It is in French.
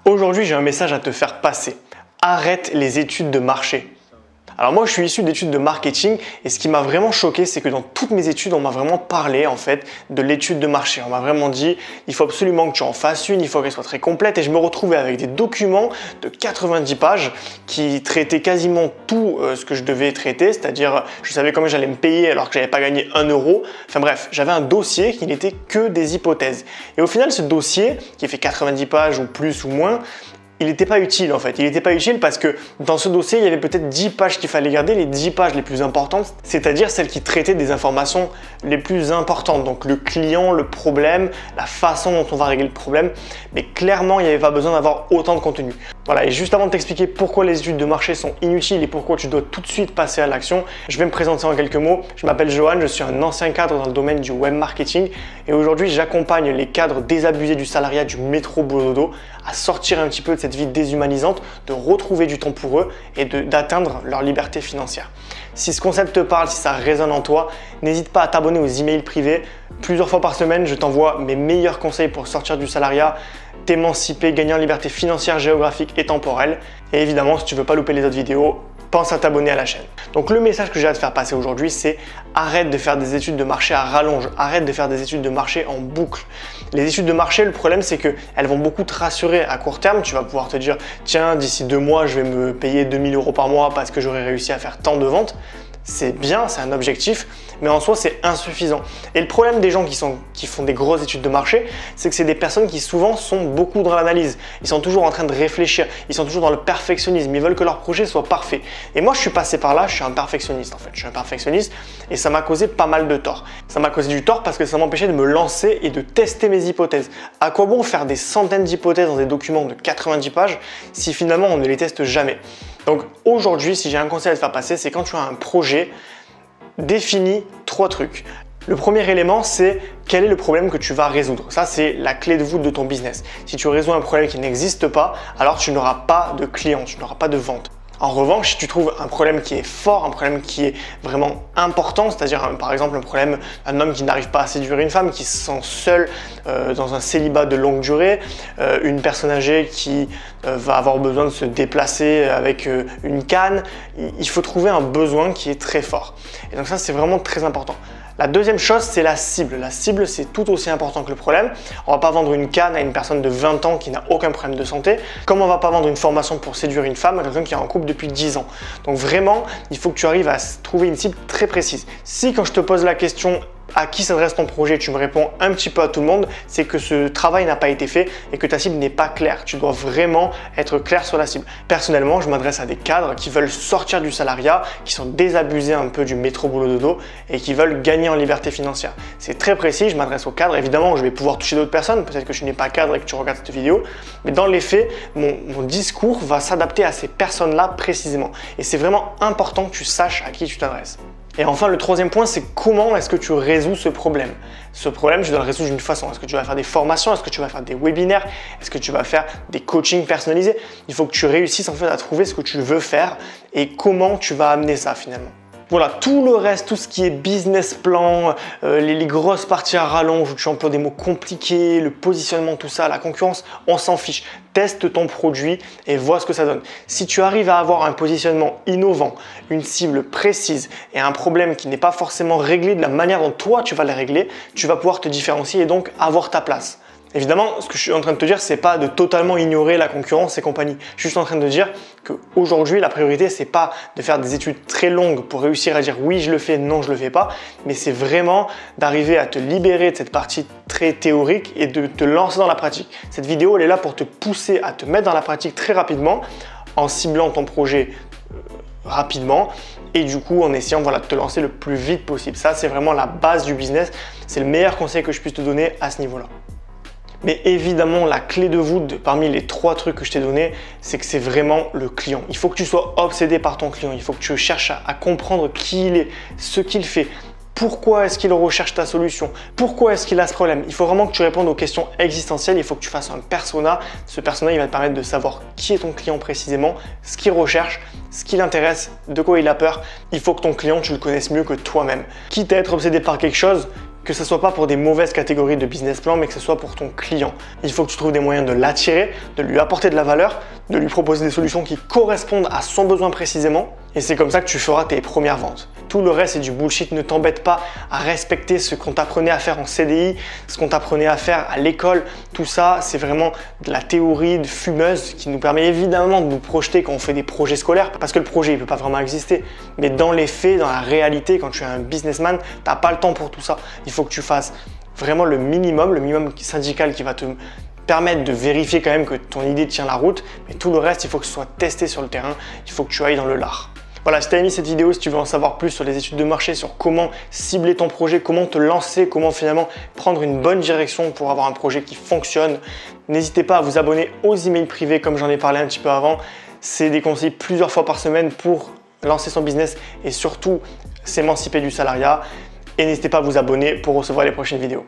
Aujourd'hui, j'ai un message à te faire passer. Arrête les études de marché. Alors moi, je suis issu d'études de marketing et ce qui m'a vraiment choqué, c'est que dans toutes mes études, on m'a vraiment parlé en fait de l'étude de marché. On m'a vraiment dit, il faut absolument que tu en fasses une, il faut qu'elle soit très complète et je me retrouvais avec des documents de 90 pages qui traitaient quasiment tout ce que je devais traiter, c'est-à-dire je savais combien j'allais me payer alors que j'avais pas gagné 1 euro. Enfin bref, j'avais un dossier qui n'était que des hypothèses. Et au final, ce dossier qui fait 90 pages ou plus ou moins, il n'était pas utile en fait. Il n'était pas utile parce que dans ce dossier, il y avait peut-être 10 pages qu'il fallait garder, les 10 pages les plus importantes, c'est-à-dire celles qui traitaient des informations les plus importantes. Donc le client, le problème, la façon dont on va régler le problème. Mais clairement, il n'y avait pas besoin d'avoir autant de contenu. Voilà, et juste avant de t'expliquer pourquoi les études de marché sont inutiles et pourquoi tu dois tout de suite passer à l'action, je vais me présenter en quelques mots. Je m'appelle Johan, je suis un ancien cadre dans le domaine du web marketing et aujourd'hui, j'accompagne les cadres désabusés du salariat du métro boulot dodo à sortir un petit peu de cette vie déshumanisante, de retrouver du temps pour eux et d'atteindre leur liberté financière. Si ce concept te parle, si ça résonne en toi, n'hésite pas à t'abonner aux emails privés. Plusieurs fois par semaine, je t'envoie mes meilleurs conseils pour sortir du salariat, t'émanciper, gagner en liberté financière, géographique et temporelle. Et évidemment, si tu veux pas louper les autres vidéos, pense à t'abonner à la chaîne. Donc le message que j'ai à te faire passer aujourd'hui, c'est arrête de faire des études de marché à rallonge, arrête de faire des études de marché en boucle. Les études de marché, le problème c'est qu'elles vont beaucoup te rassurer à court terme. Tu vas pouvoir te dire, tiens, d'ici 2 mois, je vais me payer 2000 € par mois parce que j'aurai réussi à faire tant de ventes. C'est bien, c'est un objectif, mais en soi, c'est insuffisant. Et le problème des gens qui font des grosses études de marché, c'est que c'est des personnes qui souvent sont beaucoup dans l'analyse. Ils sont toujours en train de réfléchir, ils sont toujours dans le perfectionnisme, ils veulent que leur projet soit parfait. Et moi, je suis passé par là, je suis un perfectionniste en fait. Je suis un perfectionniste et ça m'a causé pas mal de tort. Ça m'a causé du tort parce que ça m'empêchait de me lancer et de tester mes hypothèses. À quoi bon faire des centaines d'hypothèses dans des documents de 90 pages si finalement on ne les teste jamais? Donc aujourd'hui, si j'ai un conseil à te faire passer, c'est quand tu as un projet, définis 3 trucs. Le premier élément, c'est quel est le problème que tu vas résoudre. Ça, c'est la clé de voûte de ton business. Si tu résous un problème qui n'existe pas, alors tu n'auras pas de clients, tu n'auras pas de vente. En revanche, si tu trouves un problème qui est fort, un problème qui est vraiment important, c'est-à-dire par exemple un problème d'un homme qui n'arrive pas à séduire une femme, qui se sent seul dans un célibat de longue durée, une personne âgée qui va avoir besoin de se déplacer avec une canne, il faut trouver un besoin qui est très fort. Et donc ça, c'est vraiment très important. La deuxième chose, c'est la cible. La cible, c'est tout aussi important que le problème. On ne va pas vendre une canne à une personne de 20 ans qui n'a aucun problème de santé, comme on ne va pas vendre une formation pour séduire une femme à quelqu'un qui est en couple depuis 10 ans. Donc vraiment, il faut que tu arrives à trouver une cible très précise. Si quand je te pose la question à qui s'adresse ton projet, tu me réponds un petit peu à tout le monde, c'est que ce travail n'a pas été fait et que ta cible n'est pas claire. Tu dois vraiment être clair sur la cible. Personnellement, je m'adresse à des cadres qui veulent sortir du salariat, qui sont désabusés un peu du métro boulot dodo et qui veulent gagner en liberté financière. C'est très précis, je m'adresse aux cadres. Évidemment, je vais pouvoir toucher d'autres personnes. Peut-être que tu n'es pas cadre et que tu regardes cette vidéo, mais dans les faits, mon discours va s'adapter à ces personnes-là précisément. Et c'est vraiment important que tu saches à qui tu t'adresses. Et enfin, le troisième point, c'est comment est-ce que tu résous ce problème? Ce problème, tu dois le résoudre d'une façon. Est-ce que tu vas faire des formations? Est-ce que tu vas faire des webinaires? Est-ce que tu vas faire des coachings personnalisés? Il faut que tu réussisses en fait à trouver ce que tu veux faire et comment tu vas amener ça finalement. Voilà, tout le reste, tout ce qui est business plan, les grosses parties à rallonge où tu emploies des mots compliqués, le positionnement, tout ça, la concurrence, on s'en fiche. Teste ton produit et vois ce que ça donne. Si tu arrives à avoir un positionnement innovant, une cible précise et un problème qui n'est pas forcément réglé de la manière dont toi tu vas le régler, tu vas pouvoir te différencier et donc avoir ta place. Évidemment, ce que je suis en train de te dire, c'est pas de totalement ignorer la concurrence et compagnie. Je suis juste en train de dire qu'aujourd'hui, la priorité, c'est pas de faire des études très longues pour réussir à dire oui, je le fais, non, je le fais pas, mais c'est vraiment d'arriver à te libérer de cette partie très théorique et de te lancer dans la pratique. Cette vidéo, elle est là pour te pousser à te mettre dans la pratique très rapidement en ciblant ton projet rapidement et du coup en essayant de te lancer le plus vite possible. Ça, c'est vraiment la base du business. C'est le meilleur conseil que je puisse te donner à ce niveau-là. Mais évidemment, la clé de voûte parmi les 3 trucs que je t'ai donnés, c'est que c'est vraiment le client. Il faut que tu sois obsédé par ton client. Il faut que tu cherches à comprendre qui il est, ce qu'il fait, pourquoi est-ce qu'il recherche ta solution, pourquoi est-ce qu'il a ce problème. Il faut vraiment que tu répondes aux questions existentielles. Il faut que tu fasses un persona. Ce persona, il va te permettre de savoir qui est ton client précisément, ce qu'il recherche, ce qui l'intéresse, de quoi il a peur. Il faut que ton client, tu le connaisses mieux que toi-même. Quitte à être obsédé par quelque chose, Que ce soit pas pour des mauvaises catégories de business plan, mais que ce soit pour ton client. Il faut que tu trouves des moyens de l'attirer, de lui apporter de la valeur, de lui proposer des solutions qui correspondent à son besoin précisément. Et c'est comme ça que tu feras tes premières ventes. Tout le reste, c'est du bullshit. Ne t'embête pas à respecter ce qu'on t'apprenait à faire en CDI, ce qu'on t'apprenait à faire à l'école. Tout ça, c'est vraiment de la théorie de fumeuse qui nous permet évidemment de nous projeter quand on fait des projets scolaires, parce que le projet, il ne peut pas vraiment exister. Mais dans les faits, dans la réalité, quand tu es un businessman, tu n'as pas le temps pour tout ça. Il faut que tu fasses vraiment le minimum syndical qui va te permettre de vérifier quand même que ton idée tient la route. Mais tout le reste, il faut que ce soit testé sur le terrain. Il faut que tu ailles dans le lard. Voilà, si tu as aimé cette vidéo, si tu veux en savoir plus sur les études de marché, sur comment cibler ton projet, comment te lancer, comment finalement prendre une bonne direction pour avoir un projet qui fonctionne, n'hésitez pas à vous abonner aux emails privés comme j'en ai parlé un petit peu avant. C'est des conseils plusieurs fois par semaine pour lancer son business et surtout s'émanciper du salariat. Et n'hésitez pas à vous abonner pour recevoir les prochaines vidéos.